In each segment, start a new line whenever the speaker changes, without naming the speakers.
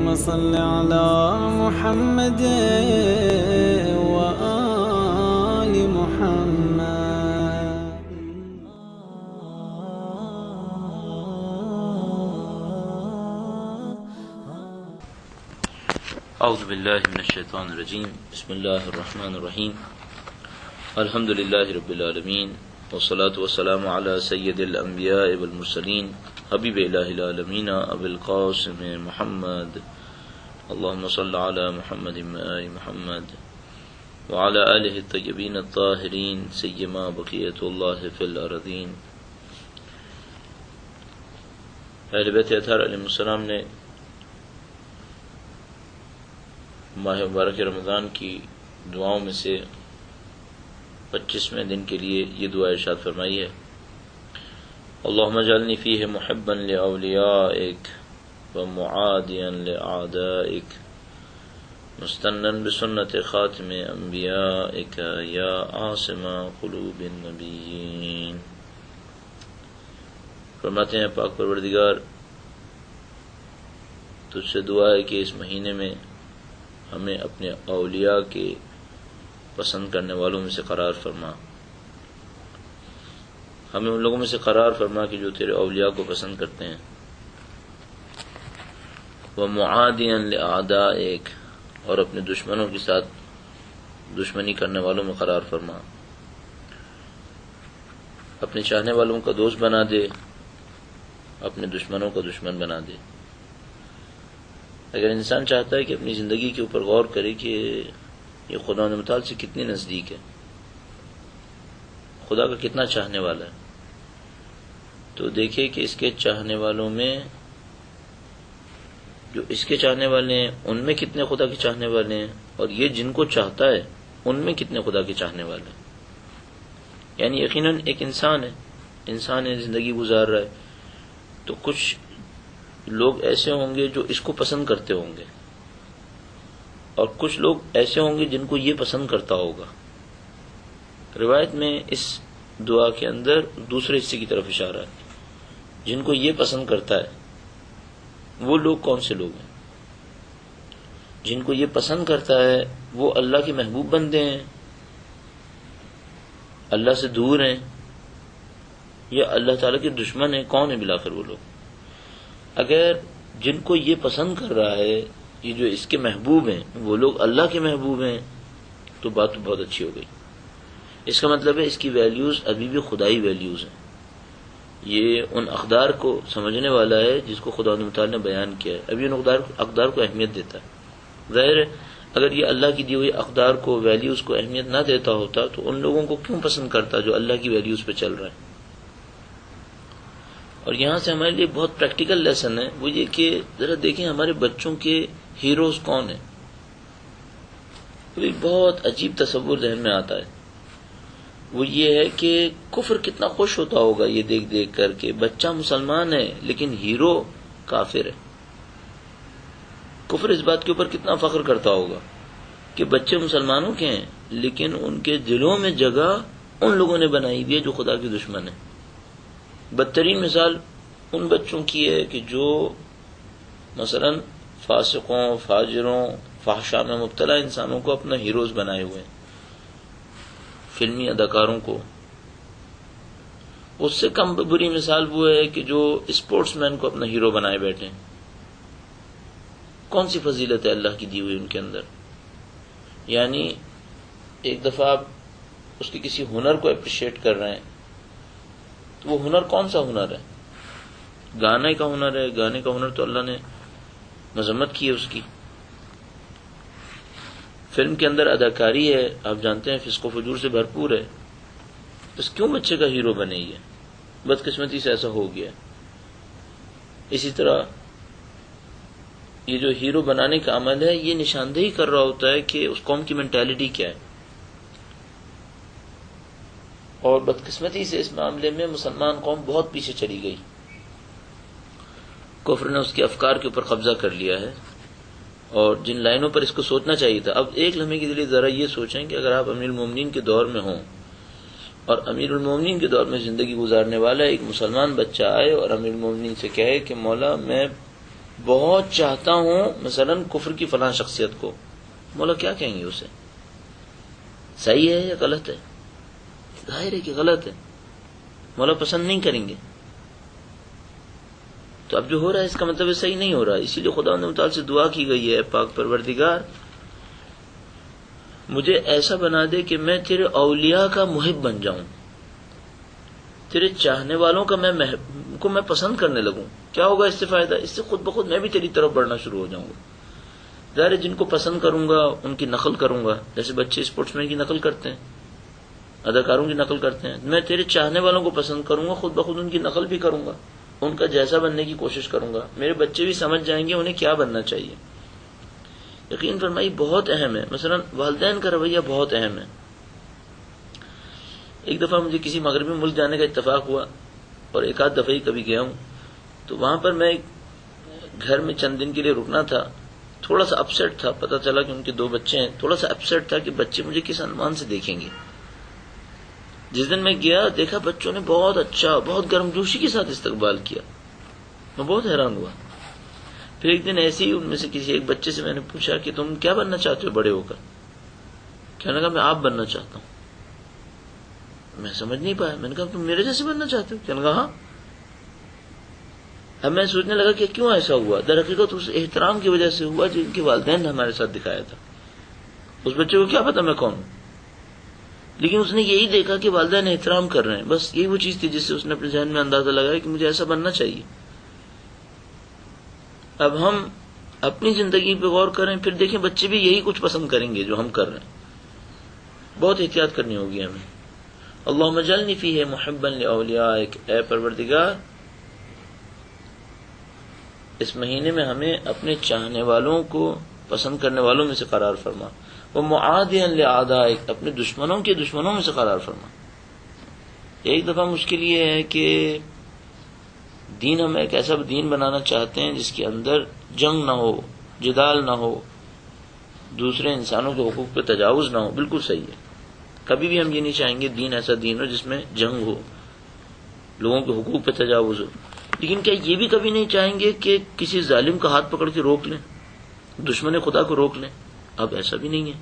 اللهم صل على محمد وآل محمد.
اعوذ باللہ من الشیطان الرجیم. بسم اللہ الرحمن الرحیم. الحمد للہ رب العالمین والصلاة والسلام علی سید الانبیاء والمرسلین حبیب الہ العالمین ابی القاسم محمد. اللہم صل علی محمد وآل محمد وعلی آلہ الطیبین الطاہرین سیما بقیت اللہ فی الارضین. اہل بیت اطہار علیہ السلام نے ماہ مبارک رمضان کی دعاؤں میں سے 25ویں دن کے لیے یہ دعا ارشاد فرمائی ہے: اللہم اجعلنی فیہ محبا لأولیائک ومعادیا لأعدائک مستنا بسنت خاتم انبیائک یا عاصم قلوب النبیین. فرماتے ہیں پاک پروردگار، تجھ سے دعا ہے کہ اس مہینے میں ہمیں اپنے اولیاء کے پسند کرنے والوں میں سے قرار فرما. ہمیں ان لوگوں میں سے قرار فرما کہ جو تیرے اولیاء کو پسند کرتے ہیں. وَمُعَادِيًا لِأَعْدَائِكَ، اور اپنے دشمنوں کے ساتھ دشمنی کرنے والوں میں قرار فرما. اپنے چاہنے والوں کا دوست بنا دے، اپنے دشمنوں کا دشمن بنا دے. اگر انسان چاہتا ہے کہ اپنی زندگی کے اوپر غور کرے کہ یہ خدا متعال سے کتنی نزدیک ہے، خدا کا کتنا چاہنے والا ہے، تو دیکھے کہ اس کے چاہنے والوں میں، جو اس کے چاہنے والے ہیں ان میں کتنے خدا کے چاہنے والے ہیں، اور یہ جن کو چاہتا ہے ان میں کتنے خدا کے چاہنے والے ہیں. یعنی یقیناً ایک انسان ہے، زندگی گزار رہا ہے، تو کچھ لوگ ایسے ہوں گے جو اس کو پسند کرتے ہوں گے، اور کچھ لوگ ایسے ہوں گے جن کو یہ پسند کرتا ہوگا. روایت میں اس دعا کے اندر دوسرے حصے کی طرف اشارہ ہے. جن کو یہ پسند کرتا ہے وہ لوگ کون سے لوگ ہیں؟ جن کو یہ پسند کرتا ہے وہ اللہ کے محبوب بندے ہیں، اللہ سے دور ہیں، یا اللہ تعالیٰ کے دشمن ہیں. کون ہیں بالآخر وہ لوگ؟ اگر جن کو یہ پسند کر رہا ہے، یہ جو اس کے محبوب ہیں وہ لوگ اللہ کے محبوب ہیں، تو بات تو بہت اچھی ہو گئی. اس کا مطلب ہے اس کی ویلیوز ابھی بھی خدائی ویلیوز ہیں. یہ ان اقدار کو سمجھنے والا ہے جس کو خدا متعال نے بیان کیا ہے، ابھی ان اقدار کو اہمیت دیتا ہے. ظاہر ہے اگر یہ اللہ کی دی ہوئی اقدار کو، ویلیوز کو اہمیت نہ دیتا ہوتا تو ان لوگوں کو کیوں پسند کرتا جو اللہ کی ویلیوز پہ چل رہا ہے. اور یہاں سے ہمارے لیے بہت پریکٹیکل لیسن ہے، وہ یہ کہ ذرا دیکھیں ہمارے بچوں کے ہیروز کون ہیں. بہت عجیب تصور ذہن میں آتا ہے، وہ یہ ہے کہ کفر کتنا خوش ہوتا ہوگا یہ دیکھ دیکھ کر کے بچہ مسلمان ہے لیکن ہیرو کافر ہے. کفر اس بات کے اوپر کتنا فخر کرتا ہوگا کہ بچے مسلمانوں کے ہیں لیکن ان کے دلوں میں جگہ ان لوگوں نے بنائی ہوئی ہے جو خدا کے دشمن ہیں. بدترین مثال ان بچوں کی ہے کہ جو مثلا فاسقوں، فاجروں، فحشاء میں مبتلا انسانوں کو اپنا ہیروز بنائے ہوئے ہیں، فلمی اداکاروں کو. اس سے کم بری مثال وہ ہے کہ جو اسپورٹس مین کو اپنا ہیرو بنائے بیٹھے ہیں. کون سی فضیلت ہے اللہ کی دی ہوئی ان کے اندر؟ یعنی ایک دفعہ آپ اس کے کسی ہنر کو اپریشیٹ کر رہے ہیں، تو وہ ہنر کون سا ہنر ہے؟ گانے کا ہنر ہے. گانے کا ہنر تو اللہ نے مذمت کی ہے اس کی. فلم کے اندر اداکاری ہے، آپ جانتے ہیں فسق و فجور سے بھرپور ہے. بس کیوں بچے کا ہیرو بنے گی؟ بدقسمتی سے ایسا ہو گیا. اسی طرح یہ جو ہیرو بنانے کا عمل ہے یہ نشاندہی کر رہا ہوتا ہے کہ اس قوم کی مینٹیلٹی کیا ہے. اور بدقسمتی سے اس معاملے میں مسلمان قوم بہت پیچھے چلی گئی. کفر نے اس کے افکار کے اوپر قبضہ کر لیا ہے، اور جن لائنوں پر اس کو سوچنا چاہیے تھا. اب ایک لمحے کے لیے ذرا یہ سوچیں کہ اگر آپ امیر المومنین کے دور میں ہوں اور امیر المومنین کے دور میں زندگی گزارنے والا ایک مسلمان بچہ آئے اور امیر المومنین سے کہے کہ مولا میں بہت چاہتا ہوں مثلا کفر کی فلاں شخصیت کو، مولا کیا کہیں گے اسے؟ صحیح ہے یا غلط ہے؟ ظاہر ہے کہ غلط ہے، مولا پسند نہیں کریں گے. تو اب جو ہو رہا ہے اس کا مطلب صحیح نہیں ہو رہا. اسی لیے خدا تعالی سے دعا کی گئی ہے، پاک پروردگار مجھے ایسا بنا دے کہ میں تیرے اولیاء کا محب بن جاؤں، تیرے چاہنے والوں کا میں پسند کرنے لگوں. کیا ہوگا اس سے فائدہ؟ اس سے خود بخود میں بھی تیری طرف بڑھنا شروع ہو جاؤں گا. ظاہر جن کو پسند کروں گا ان کی نقل کروں گا، جیسے بچے اسپورٹس مین کی نقل کرتے ہیں، اداکاروں کی نقل کرتے ہیں. میں تیرے چاہنے والوں کو پسند کروں گا، خود بخود ان کی نقل بھی کروں گا، ان کا جیسا بننے کی کوشش کروں گا. میرے بچے بھی سمجھ جائیں گے انہیں کیا بننا چاہیے. یقین فرمائی بہت اہم ہے. مثلا والدین کا رویہ بہت اہم ہے. ایک دفعہ مجھے کسی مغربی ملک جانے کا اتفاق ہوا، اور ایک آدھ دفعہ ہی کبھی گیا ہوں. تو وہاں پر میں گھر میں چند دن کے لیے رکنا تھا. تھوڑا سا اپسیٹ تھا، پتہ چلا کہ ان کے 2 بچے ہیں. تھوڑا سا اپسیٹ تھا کہ بچے مجھے کس عنوان سے دیکھیں گے. جس دن میں گیا دیکھا بچوں نے بہت اچھا، بہت گرم جوشی کے ساتھ استقبال کیا. میں بہت حیران ہوا. پھر ایک دن ایسے ہی ان میں سے کسی ایک بچے سے میں نے پوچھا کہ تم کیا بننا چاہتے ہو بڑے ہو کر؟ کہنے لگا میں آپ بننا چاہتا ہوں. میں سمجھ نہیں پایا. میں نے کہا تم میرے جیسے بننا چاہتے ہو؟ کہنے لگا ہاں. اب میں سوچنے لگا کہ کیوں ایسا ہوا. در حقیقت اس احترام کی وجہ سے ہوا جو ان کے والدین نے ہمارے ساتھ دکھایا تھا. اس بچے کو کیا پتا میں کون ہوں، لیکن اس نے یہی دیکھا کہ والدین احترام کر رہے ہیں. بس یہی وہ چیز تھی جس سے اس نے اپنے ذہن میں اندازہ لگایا کہ مجھے ایسا بننا چاہیے. اب ہم اپنی زندگی پہ غور کریں، پھر دیکھیں بچے بھی یہی کچھ پسند کریں گے جو ہم کر رہے ہیں. بہت احتیاط کرنی ہوگی ہمیں. اللہم اجعلنی فیہ محبا لاولیائک، اے پروردگار اس مہینے میں ہمیں اپنے چاہنے والوں کو پسند کرنے والوں میں سے قرار فرما، ومعادیا لاعدائک، اپنے دشمنوں کے دشمنوں میں سے قرار فرما. ایک دفعہ مشکل یہ ہے کہ دین ہم ایک ایسا دین بنانا چاہتے ہیں جس کے اندر جنگ نہ ہو، جدال نہ ہو، دوسرے انسانوں کے حقوق پہ تجاوز نہ ہو. بالکل صحیح ہے. کبھی بھی ہم یہ نہیں چاہیں گے دین ایسا دین ہو جس میں جنگ ہو، لوگوں کے حقوق پہ تجاوز ہو. لیکن کیا یہ بھی کبھی نہیں چاہیں گے کہ کسی ظالم کا ہاتھ پکڑ کے روک لیں، دشمن خدا کو روک لیں؟ اب ایسا بھی نہیں ہے.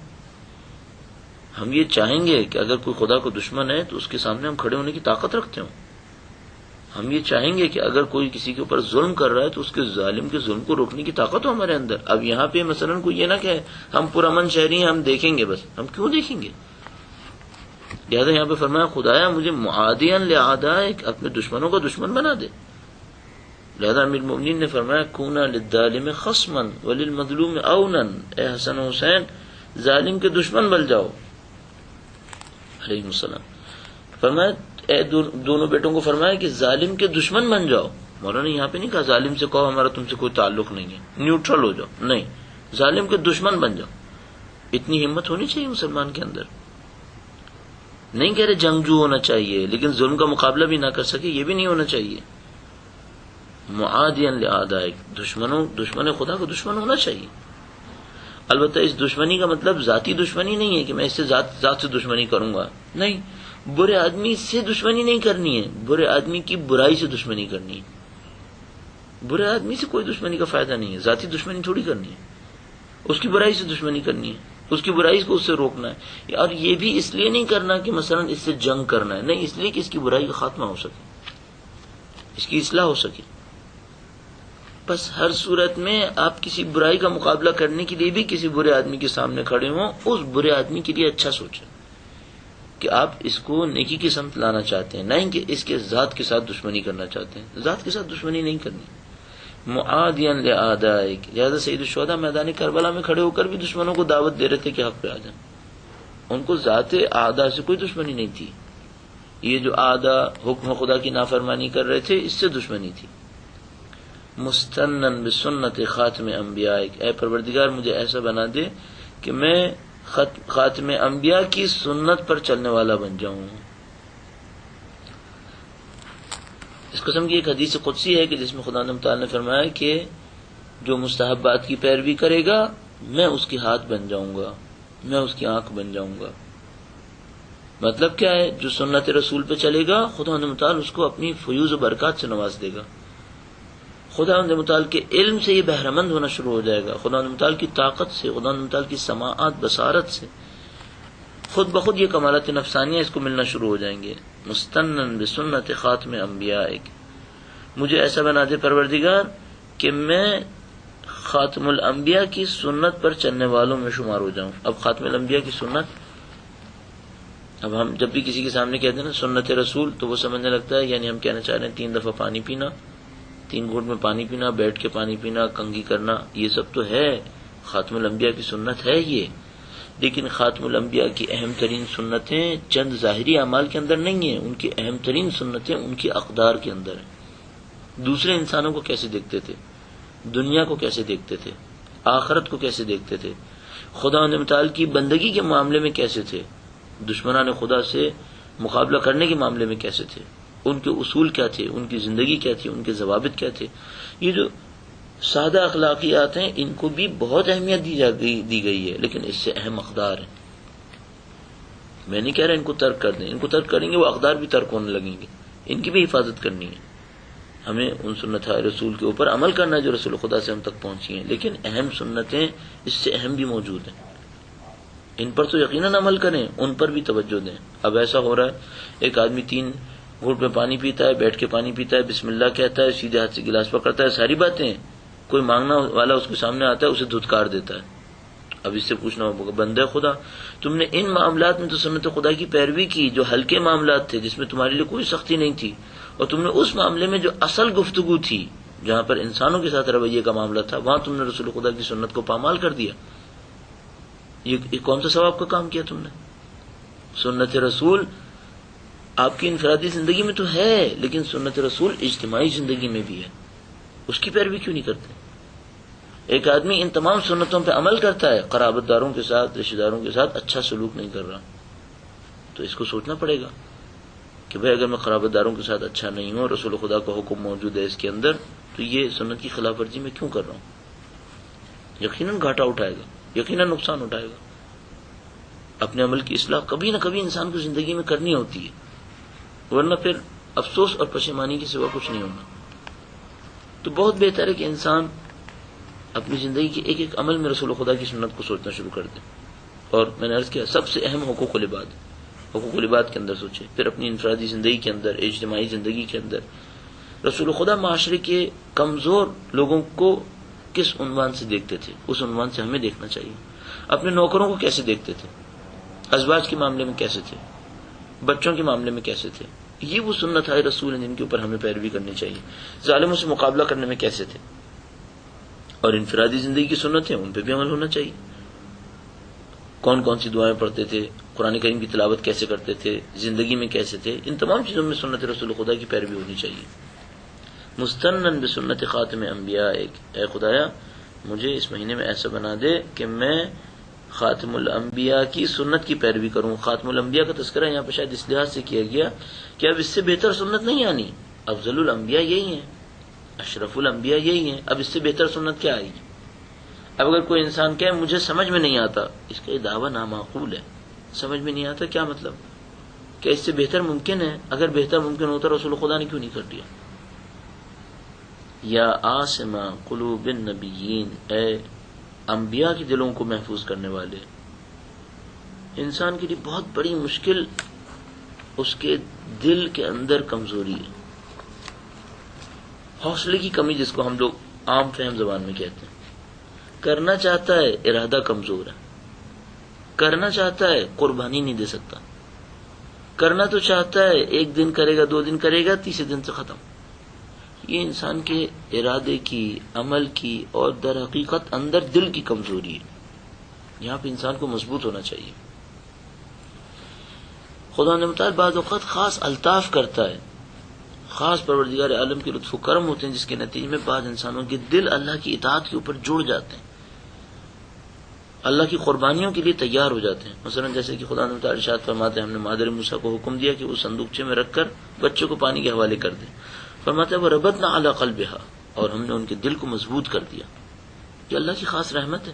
ہم یہ چاہیں گے کہ اگر کوئی خدا کو دشمن ہے تو اس کے سامنے ہم کھڑے ہونے کی طاقت رکھتے ہوں. ہم یہ چاہیں گے کہ اگر کوئی کسی کے اوپر ظلم کر رہا ہے تو اس کے ظالم کے ظلم کو روکنے کی طاقت ہو ہمارے اندر. اب یہاں پہ مثلا کوئی یہ نہ کہ ہم پرامن شہری ہیں، ہم دیکھیں گے بس. ہم کیوں دیکھیں گے؟ لہٰذا یہاں پہ فرمایا خدایا مجھے معادیا لاعدائک، اپنے دشمنوں کا دشمن بنا دے. لہذا امیر المؤمنین نے فرمایا کونا للظالم خصما وللمظلوم اونا، اے حسن و حسین ظالم کے دشمن بن جاؤ علیہ السلام. فرمایا اے دونوں بیٹوں کو فرمایا کہ ظالم کے دشمن بن جاؤ. مولانا نے یہاں پہ نہیں کہا ظالم سے کہو ہمارا تم سے کوئی تعلق نہیں ہے، نیوٹرل ہو جاؤ. نہیں، ظالم کے دشمن بن جاؤ. اتنی ہمت ہونی چاہیے مسلمان کے اندر. نہیں کہہ رہے جنگجو ہونا چاہیے لیکن ظلم کا مقابلہ بھی نہ کر سکے، یہ بھی نہیں ہونا چاہیے. معادیا لاعدائک، دشمن خدا کو دشمن ہونا چاہیے. البتہ اس دشمنی کا مطلب ذاتی دشمنی نہیں ہے کہ میں اس سے ذات سے دشمنی کروں گا. نہیں، برے آدمی سے دشمنی نہیں کرنی ہے، برے آدمی کی برائی سے دشمنی کرنی ہے. برے آدمی سے کوئی دشمنی کا فائدہ نہیں ہے، ذاتی دشمنی تھوڑی کرنی ہے. اس کی برائی سے دشمنی کرنی ہے، اس کی برائی کو اس سے روکنا ہے. اور یہ بھی اس لیے نہیں کرنا کہ مثلا اس سے جنگ کرنا ہے، نہیں، اس لیے کہ اس کی برائی کا خاتمہ ہو سکے، اس کی اصلاح ہو سکے. بس ہر صورت میں آپ کسی برائی کا مقابلہ کرنے کے لیے بھی کسی برے آدمی کے سامنے کھڑے ہوں، اس برے آدمی کے لیے اچھا سوچیں کہ آپ اس کو نیکی کی سمت لانا چاہتے ہیں، نہیں کہ اس کے ذات کے ساتھ دشمنی کرنا چاہتے ہیں. ذات کے ساتھ دشمنی نہیں کرنی. معادیا لاعدائک. لہذا سید الشہداء میدان کربلا میں کھڑے ہو کر بھی دشمنوں کو دعوت دے رہے تھے کہ حق پہ آ جائیں. ان کو ذات اعداء سے کوئی دشمنی نہیں تھی. یہ جو اعداء حکم خدا کی نافرمانی کر رہے تھے اس سے دشمنی تھی. مستنن بسنت خاتم انبیائک، اے پروردگار مجھے ایسا بنا دے کہ میں خاتم انبیاء کی سنت پر چلنے والا بن جاؤں. اس قسم کی ایک حدیث قدسی ہے کہ جس میں خدا تعالی نے فرمایا کہ جو مستحبات کی پیروی کرے گا میں اس کے ہاتھ بن جاؤں گا، میں اس کی آنکھ بن جاؤں گا. مطلب کیا ہے؟ جو سنت رسول پہ چلے گا خدا تعالی اس کو اپنی فیوز و برکات سے نواز دے گا. خدا متعال کے علم سے یہ بہرمند ہونا شروع ہو جائے گا، خدا متعال کی طاقت سے، خدا متعال کی سماعت بصارت سے خود بخود یہ کمالات نفسانیہ اس کو ملنا شروع ہو جائیں گے. مستنن بسنت خاتم انبیاء، مجھے ایسا بنا دے پروردگار کہ میں خاتم الانبیاء کی سنت پر چلنے والوں میں شمار ہو جاؤں. اب خاتم الانبیاء کی سنت، اب ہم جب بھی کسی کے سامنے کہتے ہیں نا سنت رسول تو وہ سمجھنے لگتا ہے یعنی ہم کہنا چاہ رہے ہیں 3 دفعہ پانی پینا، 3 گھونٹ میں پانی پینا، بیٹھ کے پانی پینا، کنگھی کرنا، یہ سب تو ہے خاتم الانبیاء کی سنت ہے یہ. لیکن خاتم الانبیاء کی اہم ترین سنتیں چند ظاہری اعمال کے اندر نہیں ہیں، ان کی اہم ترین سنتیں ان کی اقدار کے اندر ہیں. دوسرے انسانوں کو کیسے دیکھتے تھے، دنیا کو کیسے دیکھتے تھے، آخرت کو کیسے دیکھتے تھے، خدا متعال کی بندگی کے معاملے میں کیسے تھے، دشمنان خدا سے مقابلہ کرنے کے معاملے میں کیسے تھے، ان کے اصول کیا تھے، ان کی زندگی کیا تھی، ان کے ضوابط کیا تھے. یہ جو سادہ اخلاقیات ہیں ان کو بھی بہت اہمیت دی گئی ہے، لیکن اس سے اہم اقدار ہیں. میں نہیں کہہ رہا ان کو ترک کر دیں، ان کو ترک کریں گے وہ اقدار بھی ترک ہونے لگیں گے، ان کی بھی حفاظت کرنی ہے. ہمیں ان سنت رسول کے اوپر عمل کرنا ہے جو رسول خدا سے ہم تک پہنچی ہیں، لیکن اہم سنتیں اس سے اہم بھی موجود ہیں، ان پر تو یقیناً عمل کریں، ان پر بھی توجہ دیں. اب ایسا ہو رہا ہے ایک آدمی 3 گھونٹ میں پانی پیتا ہے، بیٹھ کے پانی پیتا ہے، بسم اللہ کہتا ہے، سیدھے ہاتھ سے گلاس پکڑتا ہے، ساری باتیں. کوئی مانگنا والا اس کے سامنے آتا ہے اسے دھتکار دیتا ہے. اب اس سے پوچھنا ہوگا بندے خدا تم نے ان معاملات میں تو سنت خدا کی پیروی کی جو ہلکے معاملات تھے جس میں تمہارے لیے کوئی سختی نہیں تھی، اور تم نے اس معاملے میں جو اصل گفتگو تھی جہاں پر انسانوں کے ساتھ رویے کا معاملہ تھا وہاں تم نے رسول خدا کی سنت کو پامال کر دیا. یہ کون سا ثواب کا کام کیا تم نے؟ سنت رسول آپ کی انفرادی زندگی میں تو ہے، لیکن سنت رسول اجتماعی زندگی میں بھی ہے، اس کی پیروی کیوں نہیں کرتے؟ ایک آدمی ان تمام سنتوں پہ عمل کرتا ہے، قرابت داروں کے ساتھ، رشتہ داروں کے ساتھ اچھا سلوک نہیں کر رہا، تو اس کو سوچنا پڑے گا کہ بھائی اگر میں قرابت داروں کے ساتھ اچھا نہیں ہوں، رسول خدا کا حکم موجود ہے اس کے اندر، تو یہ سنت کی خلاف ورزی میں کیوں کر رہا ہوں؟ یقیناً گھاٹا اٹھائے گا، یقیناً نقصان اٹھائے گا. اپنے عمل کی اصلاح کبھی نہ کبھی انسان کو زندگی میں کرنی ہوتی ہے، ورنہ پھر افسوس اور پشیمانی کے سوا کچھ نہیں ہونا. تو بہت بہتر ہے کہ انسان اپنی زندگی کے ایک ایک عمل میں رسول خدا کی سنت کو سوچنا شروع کر دے. اور میں نے عرض کیا سب سے اہم حقوق العباد کے اندر سوچے، پھر اپنی انفرادی زندگی کے اندر، اجتماعی زندگی کے اندر رسول خدا معاشرے کے کمزور لوگوں کو کس عنوان سے دیکھتے تھے، اس عنوان سے ہمیں دیکھنا چاہیے. اپنے نوکروں کو کیسے دیکھتے تھے، ازواج کے معاملے میں کیسے تھے، بچوں کے معاملے میں کیسے تھے، یہ وہ سنت ہے رسول ہیں جن کے اوپر ہمیں پیروی کرنی چاہیے. ظالموں سے مقابلہ کرنے میں کیسے تھے، اور انفرادی زندگی کی سنت ہیں ان پہ بھی عمل ہونا چاہیے. کون کون سی دعائیں پڑھتے تھے، قرآن کریم کی تلاوت کیسے کرتے تھے، زندگی میں کیسے تھے، ان تمام چیزوں میں سنت رسول خدا کی پیروی ہونی چاہیے. مستنن بسنت خاتم انبیاء، اے خدایا مجھے اس مہینے میں ایسا بنا دے کہ میں خاتم الانبیاء کی سنت کی پیروی کروں. خاتم الانبیاء کا تذکرہ یہاں پہ شاید اس لحاظ سے کیا گیا کہ اب اس سے بہتر سنت نہیں آنی، افضل الانبیاء یہی ہیں، اشرف الانبیاء یہی ہیں، اب اس سے بہتر سنت کیا آئے گی؟ اب اگر کوئی انسان کہے مجھے سمجھ میں نہیں آتا، اس کا یہ دعویٰ نامعقول ہے. سمجھ میں نہیں آتا کیا مطلب؟ کہ اس سے بہتر ممکن ہے؟ اگر بہتر ممکن ہوتا رسول خدا نے کیوں نہیں کر دیا؟ یا عاصم قلوب النبیین، اے انبیاء کی دلوں کو محفوظ کرنے والے. انسان کے لیے بہت بڑی مشکل اس کے دل کے اندر کمزوری ہے، حوصلے کی کمی، جس کو ہم لوگ عام فہم زبان میں کہتے ہیں. کرنا چاہتا ہے، ارادہ کمزور ہے، کرنا چاہتا ہے، قربانی نہیں دے سکتا. کرنا تو چاہتا ہے، 1 دن کرے گا، 2 دن کرے گا، تیسرے دن سے ختم. یہ انسان کے ارادے کی، عمل کی اور در حقیقت اندر دل کی کمزوری ہے. یہاں پہ انسان کو مضبوط ہونا چاہیے. خدا نے مطالب بعض اوقات خاص الطاف کرتا ہے، خاص پروردگار عالم کے لطف و کرم ہوتے ہیں جس کے نتیجے میں بعض انسانوں کے دل اللہ کی اطاعت کے اوپر جڑ جاتے ہیں، اللہ کی قربانیوں کے لیے تیار ہو جاتے ہیں. مثلا جیسے کہ خدا نے مطالب ارشاد فرماتے ہیں ہم نے مادر موسیٰ کو حکم دیا کہ وہ صندوقچے میں رکھ کر بچوں کو پانی کے حوالے کر دیں. فرماتا ہے وَرَبَطْنَا عَلَىٰ قَلْبِهَا، اور ہم نے ان کے دل کو مضبوط کر دیا. یہ اللہ کی خاص رحمت ہے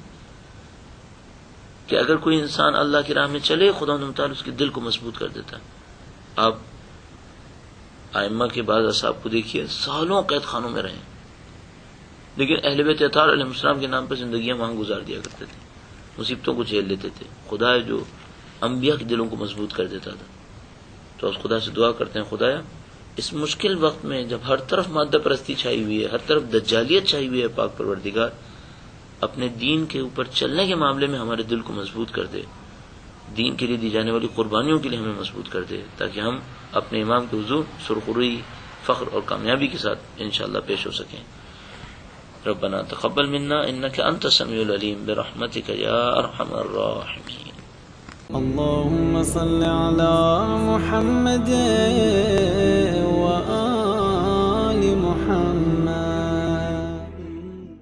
کہ اگر کوئی انسان اللہ کی راہ میں چلے خدا تعالیٰ اس کے دل کو مضبوط کر دیتا ہے. آپ ائمہ کے بعض اصحاب کو دیکھیے سالوں قید خانوں میں رہے، لیکن اہل بیت اطہار علیہ السلام کے نام پر زندگیاں وہاں گزار دیا کرتے تھے، مصیبتوں کو جھیل لیتے تھے. خدا ہے جو انبیاء کے دلوں کو مضبوط کر دیتا تھا. تو اس خدا سے دعا کرتے ہیں، خدایا اس مشکل وقت میں جب ہر طرف مادہ پرستی چھائی ہوئی ہے، ہر طرف دجالیت چھائی ہوئی ہے، پاک پروردگار اپنے دین کے اوپر چلنے کے معاملے میں ہمارے دل کو مضبوط کر دے، دین کے لیے دی جانے والی قربانیوں کے لیے ہمیں مضبوط کر دے، تاکہ ہم اپنے امام کے حضور سرخروئی، فخر اور کامیابی کے ساتھ انشاءاللہ پیش ہو سکیں. ربنا تقبل منا انك انت السميع العليم برحمتك يا ارحم الراحمين.
اللهم صل على محمد وآل